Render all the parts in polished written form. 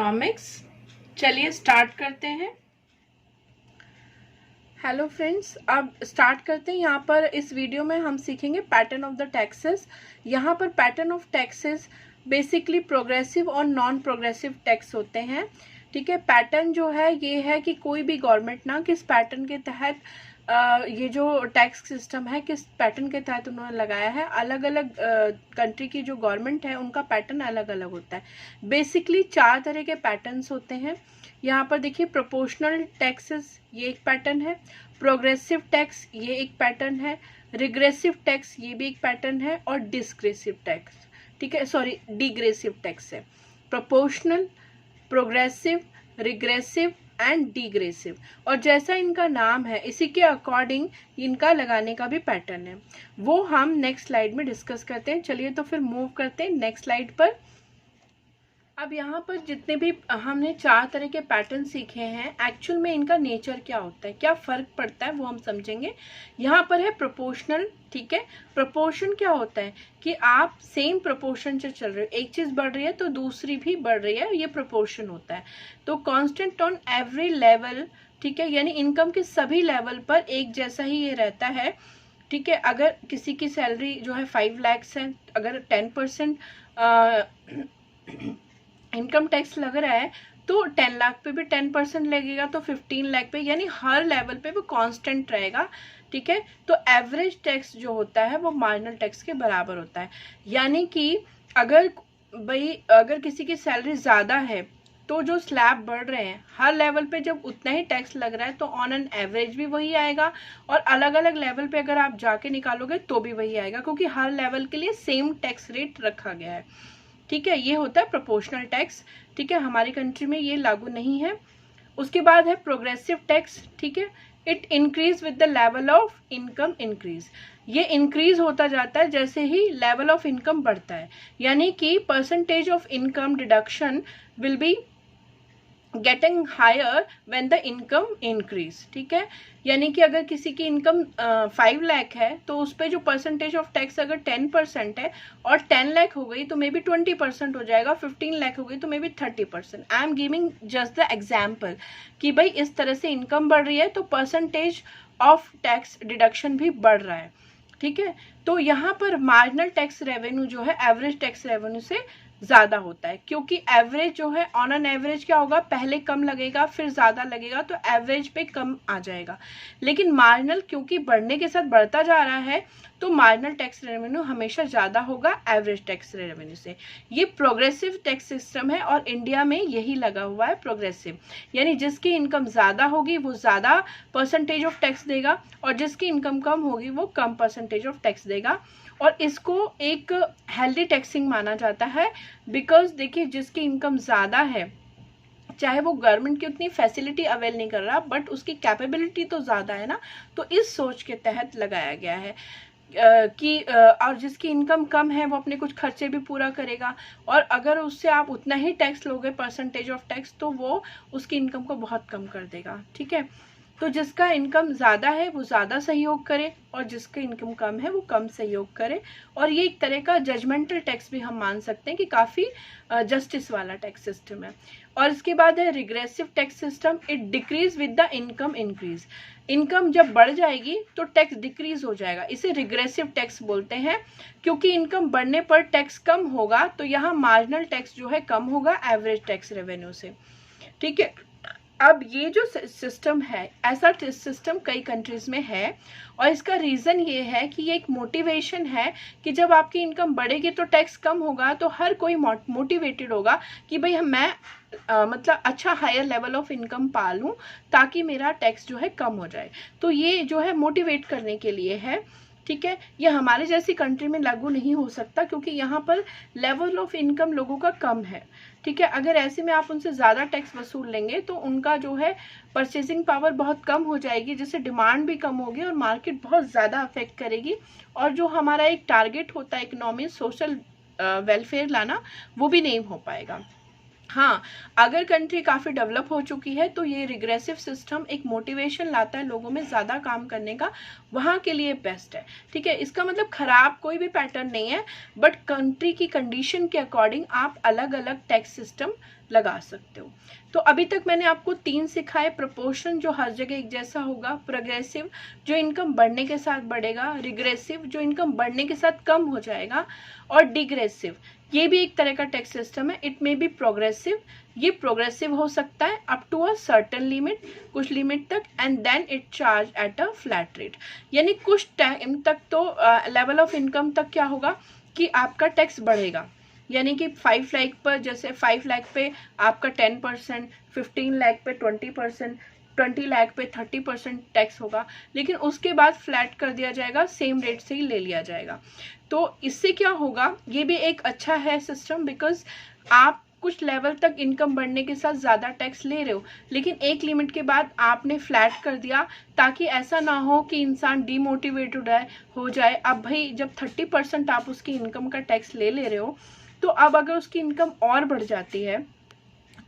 Economics. चलिए start करते हैं। हेलो फ्रेंड्स, अब स्टार्ट करते हैं। यहाँ पर इस वीडियो में हम सीखेंगे पैटर्न ऑफ द टैक्सेस। यहाँ पर pattern of taxes basically progressive और नॉन प्रोग्रेसिव टैक्स होते हैं। ठीक है, पैटर्न जो है ये है कि कोई भी गवर्नमेंट ना किस पैटर्न के तहत ये जो टैक्स सिस्टम है किस पैटर्न के तहत उन्होंने लगाया है। अलग अलग कंट्री की जो गवर्नमेंट है उनका पैटर्न अलग अलग होता है। बेसिकली 4 तरह के पैटर्न्स होते हैं। यहाँ पर देखिए, प्रोपोर्शनल टैक्सेस ये एक पैटर्न है, प्रोग्रेसिव टैक्स ये एक पैटर्न है, रिग्रेसिव टैक्स ये भी एक पैटर्न है, और डिस्ग्रेसिव टैक्स, ठीक है, सॉरी डिग्रेसिव टैक्स है। Proportional, progressive, regressive and degressive. और जैसा इनका नाम है इसी के अकॉर्डिंग इनका लगाने का भी पैटर्न है, वो हम नेक्स्ट स्लाइड में डिस्कस करते हैं। चलिए तो फिर मूव करते हैं नेक्स्ट स्लाइड पर। अब यहाँ पर जितने भी हमने 4 तरह के पैटर्न सीखे हैं, एक्चुअल में इनका नेचर क्या होता है, क्या फ़र्क पड़ता है, वो हम समझेंगे। यहाँ पर है प्रोपोर्शनल। ठीक है, प्रोपोर्शन क्या होता है कि आप सेम प्रोपोर्शन से चल रहे हो, एक चीज़ बढ़ रही है तो दूसरी भी बढ़ रही है, ये प्रोपोर्शन होता है। तो कांस्टेंट ऑन एवरी लेवल, ठीक है, यानी इनकम के सभी लेवल पर एक जैसा ही ये रहता है। ठीक है, अगर किसी की सैलरी जो है 5 लाख है, अगर 10% इनकम टैक्स लग रहा है तो 10 लाख पे भी 10% लगेगा, तो 15 लाख पे, यानी हर लेवल पे वो कांस्टेंट रहेगा। ठीक है, तो एवरेज टैक्स जो होता है वो मार्जिनल टैक्स के बराबर होता है। यानी कि अगर किसी की सैलरी ज़्यादा है तो जो स्लैब बढ़ रहे हैं हर लेवल पे जब उतना ही टैक्स लग रहा है तो ऑन एन एवरेज भी वही आएगा, और अलग अलग लेवल पे अगर आप जाके निकालोगे तो भी वही आएगा, क्योंकि हर लेवल के लिए सेम टैक्स रेट रखा गया है। ठीक है, ये होता है प्रोपोर्शनल टैक्स। ठीक है, हमारी कंट्री में ये लागू नहीं है। उसके बाद है प्रोग्रेसिव टैक्स। ठीक है, it increase with the level of income increase. ये इंक्रीज होता जाता है जैसे ही लेवल ऑफ इनकम बढ़ता है, यानी कि percentage of income deduction will be getting higher when the income increase. ठीक है, यानी कि अगर किसी की इनकम 5 लाख है तो उस पर जो परसेंटेज ऑफ टैक्स अगर 10% है और 10 लाख हो गई तो मे बी 20% हो जाएगा, 15 लाख हो गई तो may be 30%। I am giving just the example कि भाई इस तरह से इनकम बढ़ रही है तो परसेंटेज ऑफ टैक्स डिडक्शन भी बढ़ रहा है। ठीक है, तो यहाँ पर मार्जिनल टैक्स रेवेन्यू जो है एवरेज टैक्स रेवेन्यू से ज़्यादा होता है, क्योंकि एवरेज जो है ऑन एन एवरेज क्या होगा, पहले कम लगेगा फिर ज़्यादा लगेगा तो एवरेज पे कम आ जाएगा। लेकिन मार्जिनल क्योंकि बढ़ने के साथ बढ़ता जा रहा है तो मार्जिनल टैक्स रेवेन्यू हमेशा ज़्यादा होगा एवरेज टैक्स रेवेन्यू से। ये प्रोग्रेसिव टैक्स सिस्टम है और इंडिया में यही लगा हुआ है प्रोग्रेसिव, यानी जिसकी इनकम ज़्यादा होगी वो ज़्यादा परसेंटेज ऑफ टैक्स देगा और जिसकी इनकम कम होगी वो कम परसेंटेज ऑफ टैक्स देगा। और इसको एक हेल्दी टैक्सिंग माना जाता है, बिकॉज देखिए जिसकी इनकम ज़्यादा है, चाहे वो गवर्नमेंट की उतनी फैसिलिटी अवेल नहीं कर रहा बट उसकी कैपेबिलिटी तो ज़्यादा है ना, तो इस सोच के तहत लगाया गया है कि और जिसकी इनकम कम है वो अपने कुछ खर्चे भी पूरा करेगा, और अगर उससे आप उतना ही टैक्स लोगे परसेंटेज ऑफ टैक्स तो वो उसकी इनकम को बहुत कम कर देगा। ठीक है, तो जिसका इनकम ज़्यादा है वो ज़्यादा सहयोग करे और जिसका इनकम कम है वो कम सहयोग करे। और ये एक तरह का जजमेंटल टैक्स भी हम मान सकते हैं कि काफ़ी जस्टिस वाला टैक्स सिस्टम है। और इसके बाद है regressive tax system. It decrease with the income increase. Income जब बढ़ जाएगी तो टैक्स डिक्रीज हो जाएगा, इसे रिग्रेसिव टैक्स बोलते हैं, क्योंकि इनकम बढ़ने पर टैक्स कम होगा तो यहाँ मार्जिनल टैक्स जो है कम होगा एवरेज टैक्स रेवेन्यू से। ठीक है, अब ये जो सिस्टम है ऐसा सिस्टम कई कंट्रीज में है, और इसका रीज़न ये है कि ये एक मोटिवेशन है कि जब आपकी इनकम बढ़ेगी तो टैक्स कम होगा तो हर कोई मोटिवेटेड होगा कि भाई मैं मतलब अच्छा हायर लेवल ऑफ इनकम पा लूँ ताकि मेरा टैक्स जो है कम हो जाए। तो ये जो है मोटिवेट करने के लिए है। ठीक है, ये हमारे जैसी कंट्री में लागू नहीं हो सकता क्योंकि यहाँ पर लेवल ऑफ इनकम लोगों का कम है। ठीक है, अगर ऐसे में आप उनसे ज़्यादा टैक्स वसूल लेंगे तो उनका जो है परचेजिंग पावर बहुत कम हो जाएगी, जिससे डिमांड भी कम होगी और मार्केट बहुत ज़्यादा अफेक्ट करेगी, और जो हमारा एक टारगेट होता है इकोनॉमी सोशल वेलफेयर लाना वो भी नहीं हो पाएगा। हाँ, अगर कंट्री काफ़ी डेवलप हो चुकी है तो ये रिग्रेसिव सिस्टम एक मोटिवेशन लाता है लोगों में ज़्यादा काम करने का, वहाँ के लिए बेस्ट है। ठीक है, इसका मतलब ख़राब कोई भी पैटर्न नहीं है, बट कंट्री की कंडीशन के अकॉर्डिंग आप अलग अलग टैक्स सिस्टम लगा सकते हो। तो अभी तक मैंने आपको 3 सिखाए, प्रोपोर्शन जो हर जगह एक जैसा होगा, प्रोग्रेसिव जो इनकम बढ़ने के साथ बढ़ेगा, रिग्रेसिव जो इनकम बढ़ने के साथ कम हो जाएगा, और डिग्रेसिव ये भी एक तरह का टैक्स सिस्टम है। इट मे बी प्रोग्रेसिव, ये प्रोग्रेसिव हो सकता है up to a certain limit, कुछ लिमिट तक, and then it charge at a flat rate. यानी कुछ टाइम तक तो लेवल ऑफ इनकम तक क्या होगा कि आपका टैक्स बढ़ेगा, यानी कि 5 लाख पर, जैसे 5 लाख पे आपका 10%, 15 लाख पे 20%, 20 लाख पे 30% टैक्स होगा, लेकिन उसके बाद फ्लैट कर दिया जाएगा, सेम रेट से ही ले लिया जाएगा। तो इससे क्या होगा, ये भी एक अच्छा है सिस्टम, बिकॉज आप कुछ लेवल तक इनकम बढ़ने के साथ ज़्यादा टैक्स ले रहे हो, लेकिन एक लिमिट के बाद आपने फ्लैट कर दिया, ताकि ऐसा ना हो कि इंसान डीमोटिवेटेड हो जाए। अब भाई जब 30% आप उसकी इनकम का टैक्स ले रहे हो, तो अब अगर उसकी इनकम और बढ़ जाती है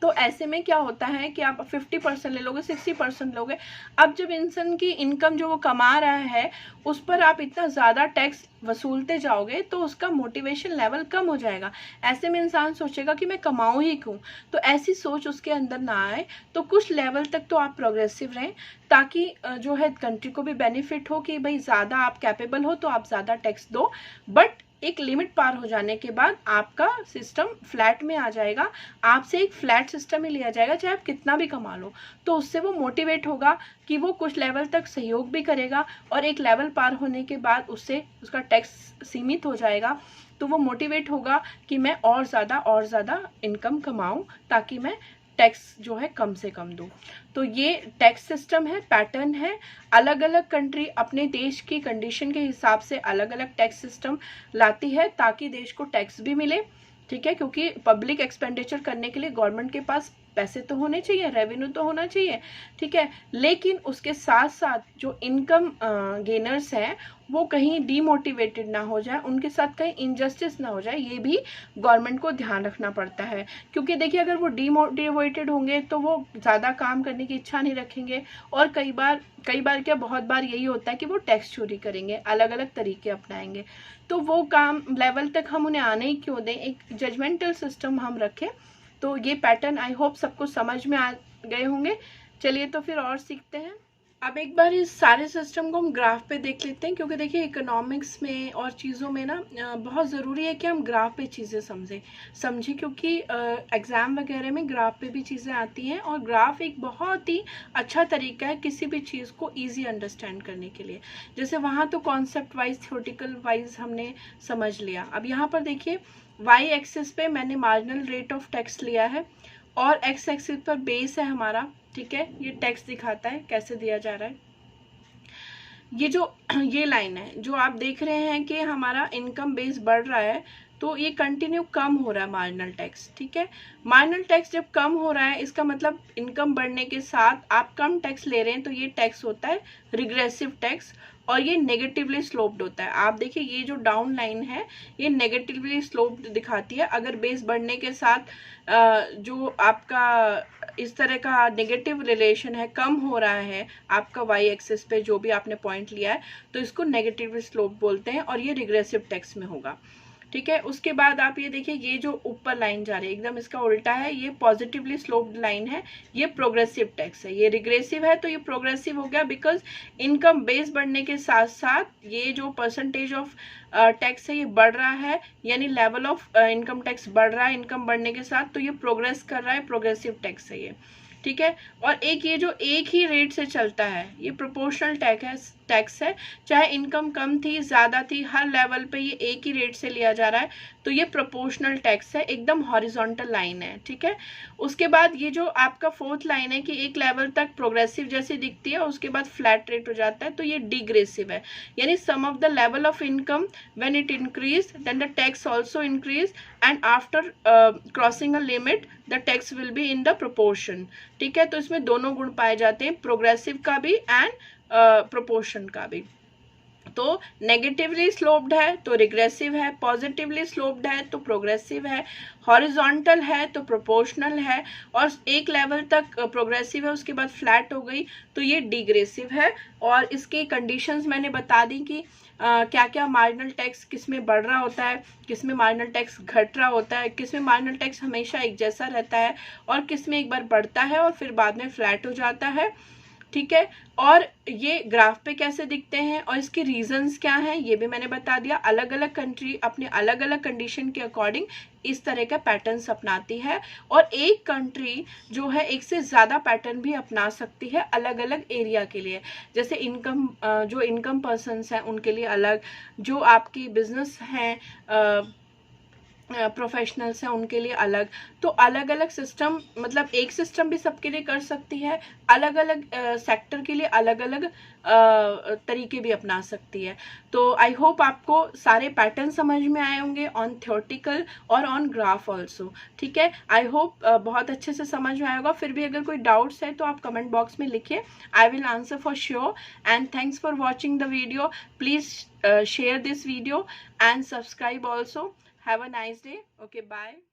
तो ऐसे में क्या होता है कि आप 50% ले लोगे, 60% लोगे। अब जब इंसान की इनकम जो वो कमा रहा है उस पर आप इतना ज़्यादा टैक्स वसूलते जाओगे तो उसका मोटिवेशन लेवल कम हो जाएगा। ऐसे में इंसान सोचेगा कि मैं कमाऊँ ही क्यों। तो ऐसी सोच उसके अंदर ना आए। तो कुछ लेवल तक तो आप प्रोग्रेसिव रहें, ताकि जो है कंट्री को भी बेनिफिट हो कि भाई ज़्यादा आप कैपेबल हो तो आप ज़्यादा टैक्स दो, बट एक लिमिट पार हो जाने के बाद आपका सिस्टम फ्लैट में आ जाएगा। आपसे एक फ्लैट सिस्टम ही लिया जाएगा, चाहे आप कितना भी कमा लो। तो उससे वो मोटिवेट होगा कि वो कुछ लेवल तक सहयोग भी करेगा, और एक लेवल पार होने के बाद उससे उसका टैक्स सीमित हो जाएगा। तो वो मोटिवेट होगा कि मैं और ज़्यादा इनकम कमाऊं, ताकि मैं टैक्स जो है कम से कम दूं। तो ये टैक्स सिस्टम है, पैटर्न है। अलग अलग कंट्री अपने देश की कंडीशन के हिसाब से अलग अलग टैक्स सिस्टम लाती है, ताकि देश को टैक्स भी मिले। ठीक है, क्योंकि पब्लिक एक्सपेंडिचर करने के लिए गवर्नमेंट के पास पैसे तो होने चाहिए, रेवेन्यू तो होना चाहिए। ठीक है, लेकिन उसके साथ साथ जो इनकम गेनर्स हैं वो कहीं डीमोटिवेटेड ना हो जाए, उनके साथ कहीं इनजस्टिस ना हो जाए, ये भी गवर्नमेंट को ध्यान रखना पड़ता है। क्योंकि देखिए, अगर वो डीमोटिवेटेड होंगे तो वो ज़्यादा काम करने की इच्छा नहीं रखेंगे, और कई बार क्या, बहुत बार यही होता है कि वो टैक्स चोरी करेंगे, अलग अलग तरीके अपनाएंगे। तो वो काम लेवल तक हम उन्हें आने ही क्यों दें, एक जजमेंटल सिस्टम हम रखें। तो ये पैटर्न आई होप सबको समझ में आ गए होंगे। चलिए तो फिर और सीखते हैं। अब एक बार इस सारे सिस्टम को हम ग्राफ पे देख लेते हैं, क्योंकि देखिए इकोनॉमिक्स में और चीज़ों में ना बहुत ज़रूरी है कि हम ग्राफ पे चीज़ें समझें, क्योंकि एग्ज़ाम वगैरह में ग्राफ पे भी चीज़ें आती हैं, और ग्राफ एक बहुत ही अच्छा तरीका है किसी भी चीज़ को ईजी अंडरस्टैंड करने के लिए। जैसे वहाँ तो कॉन्सेप्ट वाइज, थ्योरेटिकल वाइज हमने समझ लिया। अब यहाँ पर देखिए, वाई एक्सिस पे मैंने मार्जिनल रेट ऑफ टैक्स लिया है, और एक्स एक्सिस पर बेस है हमारा। ठीक है, ये टैक्स दिखाता है कैसे दिया जा रहा है। ये लाइन है जो आप देख रहे हैं कि हमारा इनकम बेस बढ़ रहा है, तो ये कंटिन्यू कम हो रहा है मार्जिनल टैक्स। ठीक है, मार्जिनल टैक्स जब कम हो रहा है, इसका मतलब इनकम बढ़ने के साथ आप कम टैक्स ले रहे हैं, तो ये टैक्स होता है रिग्रेसिव टैक्स, और ये नेगेटिवली स्लोप्ड होता है। आप देखिए, ये जो डाउन लाइन है ये नेगेटिवली स्लोप्ड दिखाती है। अगर बेस बढ़ने के साथ जो आपका इस तरह का नेगेटिव रिलेशन है, कम हो रहा है आपका वाई एक्सिस पे जो भी आपने पॉइंट लिया है, तो इसको नेगेटिव स्लोप बोलते हैं, और ये रिग्रेसिव टैक्स में होगा। ठीक है, उसके बाद आप ये देखिए, ये जो ऊपर लाइन जा रही है एकदम इसका उल्टा है, ये पॉजिटिवली स्लोप्ड लाइन है, ये प्रोग्रेसिव टैक्स है। ये रिग्रेसिव है तो ये प्रोग्रेसिव हो गया, बिकॉज इनकम बेस बढ़ने के साथ साथ ये जो परसेंटेज ऑफ टैक्स है ये बढ़ रहा है, यानी लेवल ऑफ इनकम टैक्स बढ़ रहा है इनकम बढ़ने के साथ, तो ये प्रोग्रेस कर रहा है, प्रोग्रेसिव टैक्स है ये। ठीक है, और ये जो एक ही रेट से चलता है, ये प्रोपोर्शनल टैक्स है। चाहे इनकम कम थी ज़्यादा थी, हर लेवल पे ये एक ही रेट से लिया जा रहा है, तो ये प्रोपोर्शनल टैक्स है, एकदम हॉरिजॉन्टल लाइन है। ठीक है, उसके बाद ये जो आपका फोर्थ लाइन है कि एक लेवल तक प्रोग्रेसिव जैसी दिखती है, उसके बाद फ्लैट रेट हो जाता है, तो ये डिग्रेसिव है। यानी sum of the level of income when it increase then the tax also increase, and after crossing a limit the tax will be in the proportion. ठीक है, तो इसमें दोनों गुण पाए जाते हैं, प्रोग्रेसिव का भी एंड प्रोपोर्शन का भी। तो नेगेटिवली स्लोप्ड है तो रिग्रेसिव है, पॉजिटिवली स्लोप्ड है तो प्रोग्रेसिव है, हॉरिजॉन्टल है तो प्रोपोर्शनल है, और एक लेवल तक प्रोग्रेसिव है उसके बाद फ्लैट हो गई तो ये डिग्रेसिव है। और इसकी कंडीशंस मैंने बता दी कि क्या क्या मार्जिनल टैक्स किस में बढ़ रहा होता है, किस में मार्जिनल टैक्स घट रहा होता है, किस में मार्जिनल टैक्स हमेशा एक जैसा रहता है, और किस में एक बार बढ़ता है और फिर बाद में फ्लैट हो जाता है। ठीक है, और ये ग्राफ पे कैसे दिखते हैं और इसके रीजंस क्या हैं ये भी मैंने बता दिया। अलग अलग कंट्री अपने अलग अलग कंडीशन के अकॉर्डिंग इस तरह का पैटर्न्स अपनाती है, और एक कंट्री जो है एक से ज़्यादा पैटर्न भी अपना सकती है अलग अलग एरिया के लिए। जैसे इनकम, जो इनकम पर्सन्स हैं उनके लिए अलग, जो आपकी बिजनेस हैं प्रोफेशनल्स हैं उनके लिए अलग। तो अलग अलग सिस्टम, मतलब एक सिस्टम भी सबके लिए कर सकती है, अलग अलग सेक्टर के लिए अलग अलग तरीके भी अपना सकती है। तो आई होप आपको सारे पैटर्न समझ में आए होंगे ऑन थ्योरेटिकल और ऑन ग्राफ ऑल्सो। ठीक है, आई होप बहुत अच्छे से समझ में आया होगा। फिर भी अगर कोई डाउट्स है तो आप कमेंट बॉक्स में लिखिए, I will answer for sure. And thanks for watching the video, please share this video and subscribe also. Have a nice day. Okay, bye.